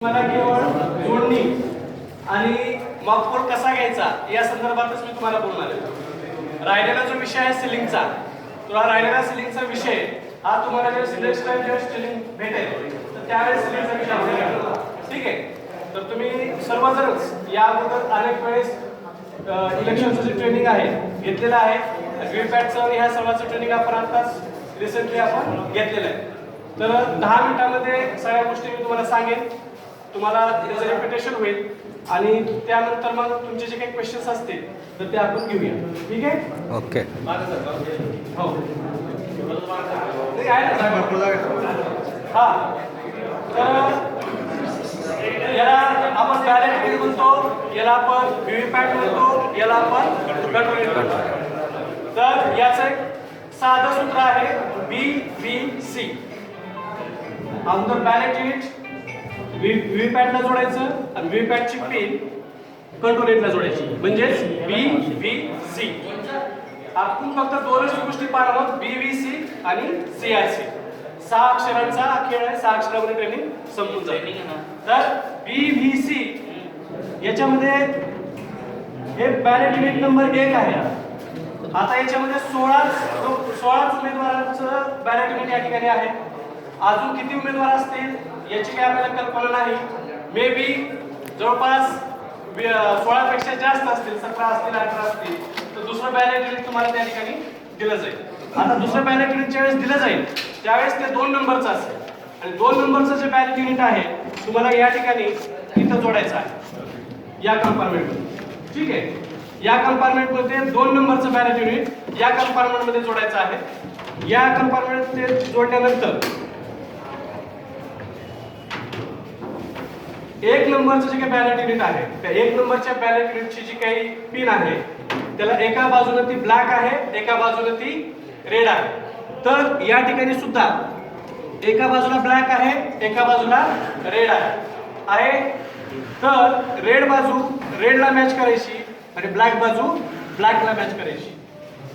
मला केवळ जोडणी आणि मॉकपोल कसा घ्यायचा या संदर्भातच मी तुम्हाला बोलणार आहे. राहिलेला जो विषय आहे सिलिंगचा, तो हा राहिलेला सिलिंगचा विषय हा तुम्हाला जेव्हा सिलेक्शन जेव्हा सिलिंग भेटेल तर त्यावेळेस सिलिंगचा विषय आपल्याला ठीक आहे. तर तुम्ही सर्वजणच या अगोदर अनेक वेळेस इलेक्शनचं जे ट्रेनिंग आहे घेतलेलं आहे. व्हीपॅटचं आणि ह्या सर्वांचं ट्रेनिंग आपण आताच रिसेंटली आपण घेतलेलं आहे. तर 10 मिनिटांमध्ये सगळ्या गोष्टी मी तुम्हाला सांगेन, तुम्हाला त्याचं रिपिटेशन होईल आणि त्यानंतर मग तुमचे जे काही क्वेश्चन्स असतील तर ते आपण घेऊया. ठीक आहे? ओके. हो हा. तर याला आपण बॅलेट म्हणतो, याला आपण व्हीव्हीपॅट म्हणतो, याला आपण कंट्रोल म्हणतो. तर याचं एक साधं सूत्र आहे BVC. अगोदर बॅलेट युनिट व्हीव्हीपॅटला जोडायचं आणि व्हीव्हीपॅटची पिन कंट्रोल युनिटला जोडायची, म्हणजेच BVC. आपण फक्त दोनच गोष्टी पाहणार आहोत, BVC आणि CRC. 6 अक्षरांचा खेळ आहे, 6 अक्षरामध्ये ट्रेनिंग संपून जाईल. तर BVC याच्यामध्ये हे बॅलेट युनिट नंबर 1 आहे. आता याच्यामध्ये 16 उमेदवारांचं बॅलेट युनिट या ठिकाणी आहे. अजून किती उमेदवार असतील याची काही आपल्याला कल्पना नाही. मे बी जवळपास 16 पेक्षा जास्त असतील, 17 असतील, 18 असतील. तर दुसरं बॅलेट युनिट तुम्हाला त्या ठिकाणी दिलं जाईल. आता दुसरं बॅलेट युनिट ज्यावेळेस दिलं जाईल त्यावेळेस ते 2 नंबरचं असेल आणि 2 नंबरचं जे बॅलेट युनिट आहे तुम्हाला या ठिकाणी इथं जोडायचं आहे, या कंपार्टमेंटमध्ये. ठीक आहे? या कंपार्टमेंटमध्ये 2 नंबरचं बॅलेट युनिट या कंपार्टमेंटमध्ये जोडायचं आहे. या कंपार्टमेंटमध्ये जोडल्यानंतर 1 नंबरचं जे काही बॅलेट युनिट आहे त्या 1 नंबरच्या बॅलेट युनिटची जी काही पिन आहे त्याला एका बाजूला ती ब्लॅक आहे, एका बाजूला ती रेड आहे. तर या ठिकाणी सुद्धा एका बाजूला ब्लॅक आहे, एका बाजूला रेड आहे. तर रेड बाजू रेडला मॅच करायची आणि ब्लॅक बाजू ब्लॅकला मॅच करायची.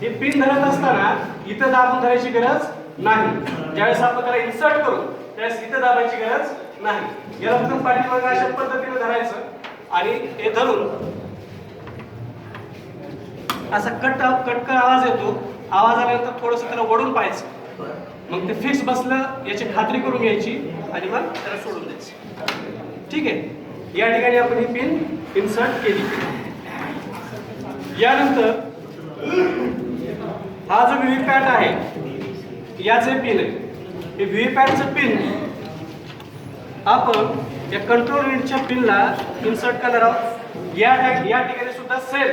ही पिन धरत असताना इथं दाबून धरायची गरज नाही. ज्यावेळेस आपण त्याला इन्सर्ट करू त्यावेळेस इथं दाबायची गरज नाही. याला फक्त पाठीमागे अशा पद्धतीने धरायचं आणि हे धरून असा कटकर आवाज येतो. आवाज आल्यानंतर थोडंसं त्याला ओढून पाहायचं, मग ते फिक्स बसलं याची खात्री करून घ्यायची आणि मग त्याला सोडून द्यायचं. ठीक आहे? या ठिकाणी आपण ही पिन इन्सर्ट केली. यानंतर हा जो व्हीव्हीपॅट आहे याचे पिन आहे. हे व्हीव्हीपॅटचं पिन आपण या कंट्रोल युनिटच्या पिनला इन्सर्ट करणार आहोत. या ठिकाणी सुद्धा सेम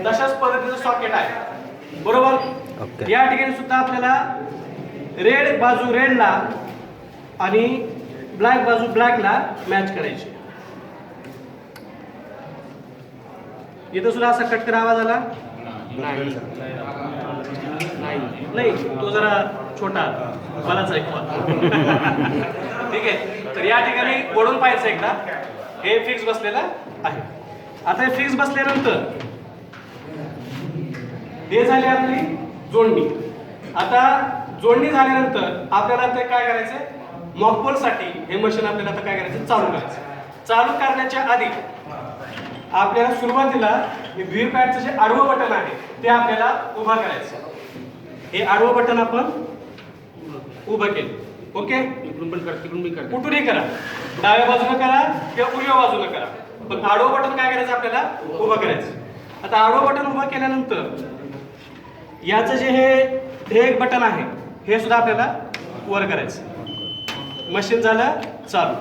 तशाच पद्धतीचं सॉकेट आहे, बरोबर? या ठिकाणी सुद्धा आपल्याला रेड बाजू रेडला आणि ब्लॅक बाजू ब्लॅकला मॅच करायची. इथं सुद्धा असा कटकर आवाज आला नाही, तो जरा छोटा मलाच ऐकवा. ठीक आहे? तर या ठिकाणी ओढून पाहायचं एकदा. हे फिक्स बसलेलं आहे. आता हे फिक्स बसल्यानंतर हे झाली आपली जोडणी. आता जोडणी झाल्यानंतर आपल्याला ते काय करायचंय, मॉकपोल साठी हे मशीन आपल्याला आता काय करायचं, चालू करायचं. चालू करण्याच्या आधी आपल्याला सुरुवातीला व्हीव्हीपॅटचं जे आडवं बटन आहे ते आपल्याला उभा करायचं. हे आडवं बटन आपण उभं केलं. ओके? इकडून पण करा, तिकडून पण करा, कुठूनही करा, डाव्या बाजूला करा किंवा उजव्या बाजूला करा, पण आडवं बटन काय करायचं आपल्याला, उभं करायचं. आता आडवं बटन उभं केल्यानंतर याचं जे हे एक बटन आहे हे सुद्धा आपल्याला वर करायचं. मशीन झालं चालू.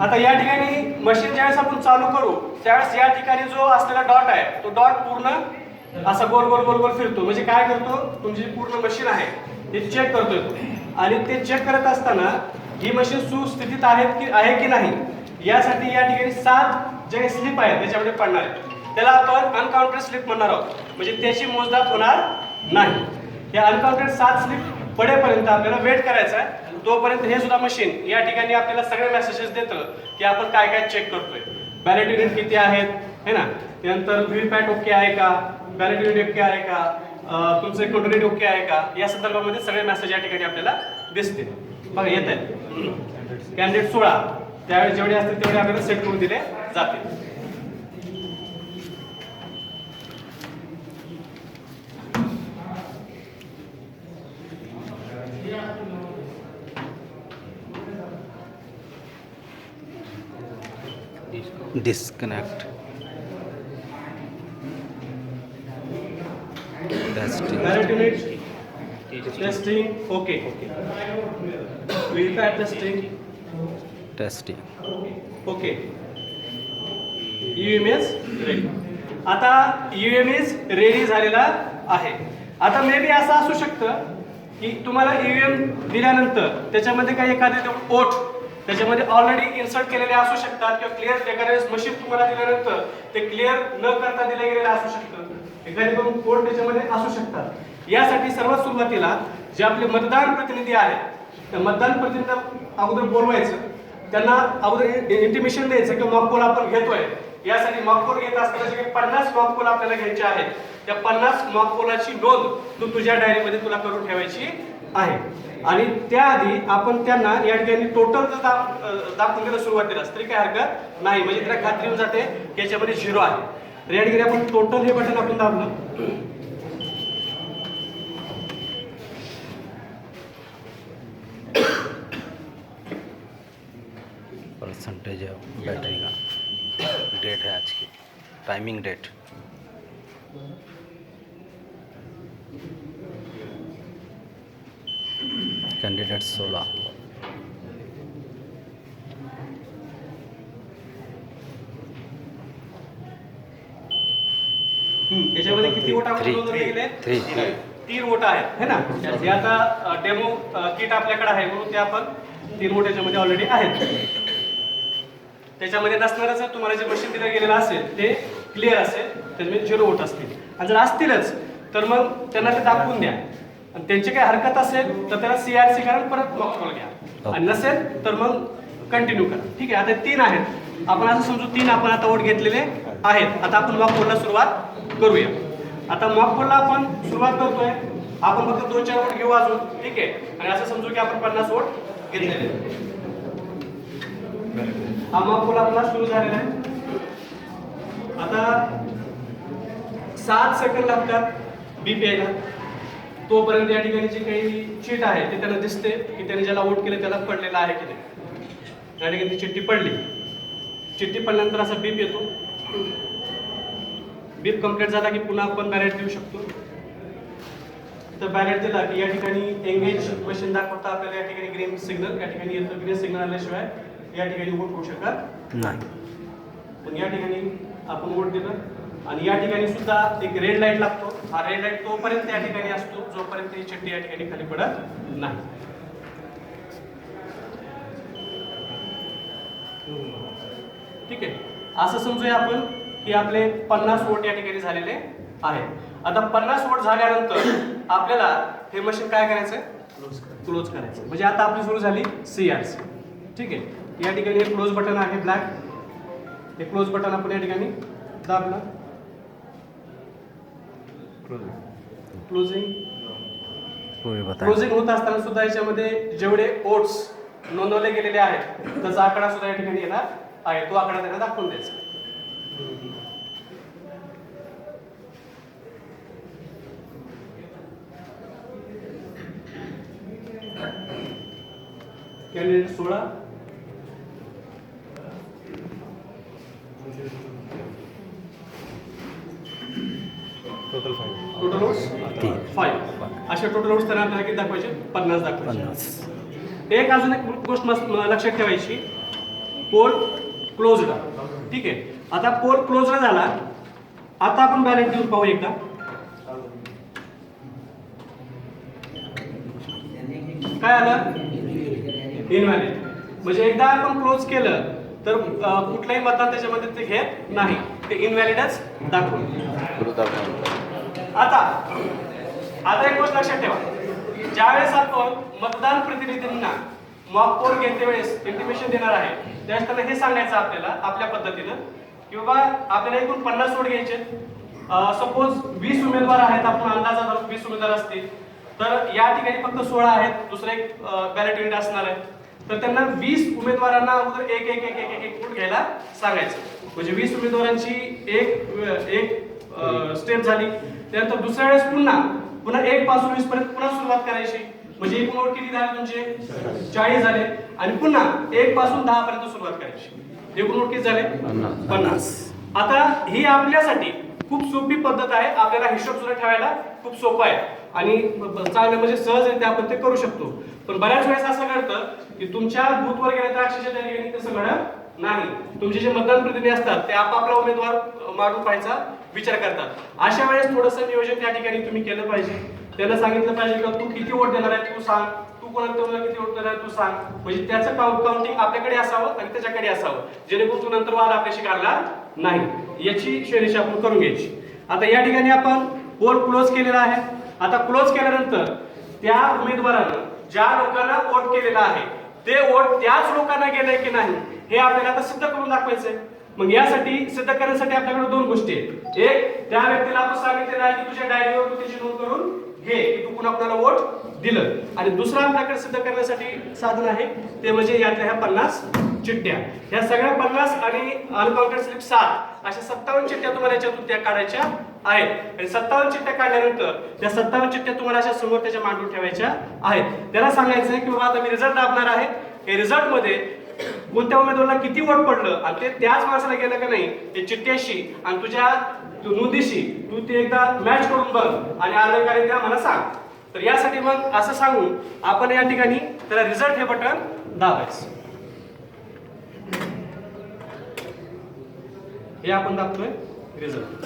आता या ठिकाणी मशीन ज्यावेळेस आपण चालू करू त्यावेळेस या ठिकाणी जो असलेला डॉट आहे तो डॉट पूर्ण असा गोल गोल गोल गोल फिरतो. म्हणजे काय करतो, तुमची पूर्ण मशीन आहे हे चेक करतोय तो. आणि ते चेक करत असताना ही मशीन सुस्थितीत आहे की नाही यासाठी या ठिकाणी 7 जे स्लिप आहेत त्याच्यामध्ये पडणार आहे. त्याला आपण अनकाउंटेड स्लिप म्हणणार आहोत, म्हणजे त्याची मोजदाद होणार नाही. या अनकाउंटेड 7 स्लिप पडेपर्यंत आपल्याला वेट करायचा आहे. तोपर्यंत हे सुद्धा मशीन या ठिकाणी आपल्याला सगळे मेसेजेस देतं की आपण काय काय चेक करतोय. बॅलेट युनिट किती आहेत है ना, त्यानंतर व्हीव्हीपॅट ओके आहे का, बॅलेट युनिट ओके आहे का, तुमचे कंट्रोल ओके आहे का, या संदर्भामध्ये सगळे मेसेज या ठिकाणी आपल्याला दिसतील. बघा येत आहे कॅन्डिडेट 16 त्यावेळेस जेवढे असतील तेवढे आपल्याला सेट करून दिले जातील. disconnect testing Direct unit testing okay VPAT testing okay UMS ready. आता UMS रेडी झालेला आहे. आता मे बी असं असू शकतं की तुम्हाला UM दिल्यानंतर त्याच्यामध्ये काही एखादे ओठ त्याच्यामध्ये ऑलरेडी इन्सर्ट केलेले असू शकतात किंवा क्लिअर एखाद्या मशीन तुम्हाला दिल्यानंतर ते क्लिअर न करता दिले गेलेले असू शकतं. एखादी दोन कोड त्याच्यामध्ये असू शकतात. यासाठी सर्वात सुरुवातीला जे आपले मतदान प्रतिनिधी आहेत त्या मतदान प्रतिनिधी अगोदर बोलवायचं, त्यांना अगोदर इंटिमेशन द्यायचं की मॉक पोल आपण घेतोय. यासाठी मॉक पोल घेत असताना जे 50 मॉक पोल आपल्याला घ्यायचे आहेत त्या 50 मॉक पोलाची नोंद तू तुझ्या डायरीमध्ये तुला करून ठेवायची आहे. आणि त्याआधी आपण त्यांना या ठिकाणी टोटल दाखवून दिलं सुरुवातीलाच तरी काय हरकत नाही, म्हणजे त्याला खात्री होऊन जाते की याच्यामध्ये 0 आहे. तर या ठिकाणी आपण टोटल हे बटन आपण दाबलं परसेंटेज ऑफ बैटरी का डेट है आज की टाइमिंग डेट कैंडिडेट 16 याच्यामध्ये किती वोट आपण नोंदवले गेले? 3 वोट आहेत है ना. हे आता डेमो किट आपल्याकडे आहे म्हणून ते आपण 3 वोट याच्यामध्ये ऑलरेडी आहेत. त्याच्यामध्ये नसणारच तुम्हाला जे मशीन दिलं गेलेलं असेल ते क्लिअर असेल त्याच्यामध्ये 0 वोट असतील. आणि जर असतीलच तर मग त्यांना ते दाखवून द्या. आणि त्यांची काही हरकत असेल तर त्याला CRC करा परत मॉक पोल घ्या. आणि नसेल तर मग कंटिन्यू करा. ठीक आहे. आता 3 आहेत. आपण असं समजू 3 आपण आता वोट घेतलेले आहेत. आता आपण मॉक पोलला सुरुवात करूया. आता मॉक पोलला आपण सुरुवात करतोय. आपण फक्त 2-4 वोट घेऊ अजून. ठीक आहे. आणि असं समजू की आपण 50 वोट घेतलेले. हा मॉक पोल आपला सुरू झालेला आहे. आता 7 सेकंद लागतात बीप यायला. तोपर्यंत या ठिकाणी जी काही चीट आहे ते त्यांना दिसते की त्याने ज्याला वोट केलं त्याला पडलेला आहे की नाही. या ठिकाणी ती चिठ्ठी पडली. चिठ्ठी पडल्यानंतर असा बीप येतो. बीप कंप्लीट झाला की पुन्हा आपण बॅलेट देऊ शकतो. तर बॅलेट दिला की या ठिकाणी एंगेज मशीन दाखवता आपल्याला या ठिकाणी ग्रीन सिग्नल या ठिकाणी येतो. ग्रीन सिग्नल आल्याशिवाय या ठिकाणी वोट होऊ शकत नाही. पण या ठिकाणी आपण वोट दिलं आणि या ठिकाणी सुद्धा एक रेड लाईट लागतो. हा रेड लाईट तोपर्यंत या ठिकाणी असतो जोपर्यंत ही चिठ्ठी या ठिकाणी खाली पडत नाही. ठीक आहे. असं समजूया आपण की आपले 50 वोट या ठिकाणी झालेले आहेत. आता 50 वोट झाल्यानंतर आपल्याला हे मशीन काय करायचंय? क्लोज करायचं. म्हणजे आता आपली सुरू झाली CRC. ठीक आहे. या ठिकाणी हे क्लोज बटन आहे ब्लॅक. हे क्लोज बटन आपण या ठिकाणी दाबलं. क्लोजिंग होत असताना सुद्धा याच्यामध्ये जेवढे वोट्स नोंदवले गेलेले आहेत त्याचा आकडा सुद्धा या ठिकाणी येणार आहे. तो आकडा त्यांना दाखवून द्यायचा. Candidate 16 total votes 5. अशा टोटल वोट्स त्यांना आपल्याला किती दाखवायचे? 50 दाखवायचे. अजून एक गोष्ट लक्षात ठेवायची. Poll closed. ठीक आहे. आता पोल क्लोज्ड झाला. आता आपण बॅलेट देऊन पाहू एकदा. काय आलं? इनव्हॅलिड. म्हणजे एकदा आपण क्लोज केलं तर कुठल्याही मतदान त्याच्यामध्ये ते घेत नाही. ते इनव्हॅलिडच दाखवलं. आता एक गोष्ट लक्षात ठेवा. ज्यावेळेस आपण मतदान प्रतिनिधींना मॉक पोल घेते वेळेस इंटिमेशन देणार आहे त्यावेळेस त्यांना हे सांगायचं आपल्याला आपल्या पद्धतीनं की बाबा आपल्याला एकूण 50 वोट घ्यायचे. सपोज 20 उमेदवार आहेत. आपण अंदाजा 20 उमेदवार असतील तर या ठिकाणी फक्त 16 आहेत, दुसरं एक बॅलेट युनिट असणार आहे. तर त्यांना 20 उमेदवारांना अगोदर एक एक एक एक एक वोट घ्यायला सांगायचं. म्हणजे 20 उमेदवारांची एक स्टेप झाली. त्यानंतर दुसऱ्या वेळेस पुन्हा 1 पासून 20 पर्यंत पुन्हा सुरुवात करायची. म्हणजे एकूण वोट किती झाले तुमचे 40 झाले. आणि पुन्हा 1 पासून 10 पर्यंत सुरुवात करायची. एकूण वोट किती झाले 50. आता ही आपल्यासाठी खूप सोपी पद्धत आहे. आपल्याला हिशोब सुद्धा ठेवायला खूप सोपं आहे आणि चांगलं म्हणजे सहजरित्या आपण ते करू शकतो. पण बऱ्याच वेळेस असं घडतं की तुमच्या बूथवर गेल्या तर अक्षरशः त्या ठिकाणी तसं घडत नाही. तुमचे जे मतदान प्रतिनिधी असतात ते आपापला उमेदवार मागून पाहायचा विचार करतात. अशा वेळेस थोडंसं नियोजन त्या ठिकाणी तुम्ही केलं पाहिजे. त्यांना सांगितलं पाहिजे की तू किती वोट देणार आहे तू सांग, तू कोणाला किती वोट देणार आहे तू सांग. म्हणजे त्याचं काउंटिंग आपल्याकडे असावं आणि त्याच्याकडे असावं, जेणेकरून तू नंतर वाद आपल्याशी काढला नाही. याची शैलीशी आपण करून घ्यायची. आता या ठिकाणी आपण पोल क्लोज केलेला आहे. आता क्लोज केल्यानंतर त्या उमेदवारानं ज्या लोकांना वोट केलेला आहे ते वोट त्याच लोकांना गेलंय की नाही हे आपल्याला आता सिद्ध करून दाखवायचंय. मग यासाठी सिद्ध करण्यासाठी आपल्याकडे 2 गोष्टी आहेत. एक, त्या व्यक्तीला आपण सांगितलेलं आहे की तुझ्या डायरीवर तू त्याची नोंद करून घे की तू कुणाला वोट दिलं. आणि दुसरं आपल्याकडे सिद्ध करण्यासाठी साधन आहे ते म्हणजे यातल्या ह्या 50 चिठ्ठ्या. ह्या सगळ्या 50 आणि अनकाउंटेड स्लिप 7 अशा 57 चिठ्ठ्या तुम्हाला याच्यातून त्या काढायच्या आहेत. आणि 57 चिठ्ठ्या काढल्यानंतर त्या 57 चिठ्ठ्या तुम्हाला अशा समोर त्याच्या मांडून ठेवायच्या आहेत. त्याला सांगायचंय की बाबा आता मी रिझल्ट दाबणार आहे. हे रिझल्ट मध्ये कोणत्या उमेदवाराला किती वोट पडलं आणि ते त्याच माणसाला गेलं का नाही ते चिठ्ठ्याशी आणि तुझ्या नोंदीशी तू ते एकदा मॅच करून बघ आणि अर्धकारित्या मला सांग. तर यासाठी मग असं सांगून आपण या ठिकाणी त्याला रिझल्ट हे बटन दाबायचं. हे आपण दाबतोय रिझल्ट.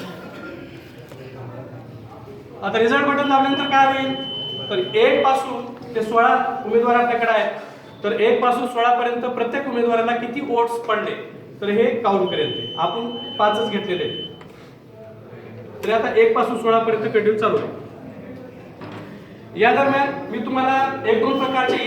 आता रिझल्ट बटन दाबल्यानंतर काय होईल तर 1 पासून ते 16 उमेदवार आपल्याकडे आहेत. तर 1 पासून 16 पर्यंत प्रत्येक उमेदवाराला किती वोट्स पडले तर हे काउंट करेल. आपण 5च घेतलेले. तर आता 1 पासून 16 पर्यंत कंटिन्यू चालू आहे. या दरम्यान मी तुम्हाला 1-2 प्रकारचे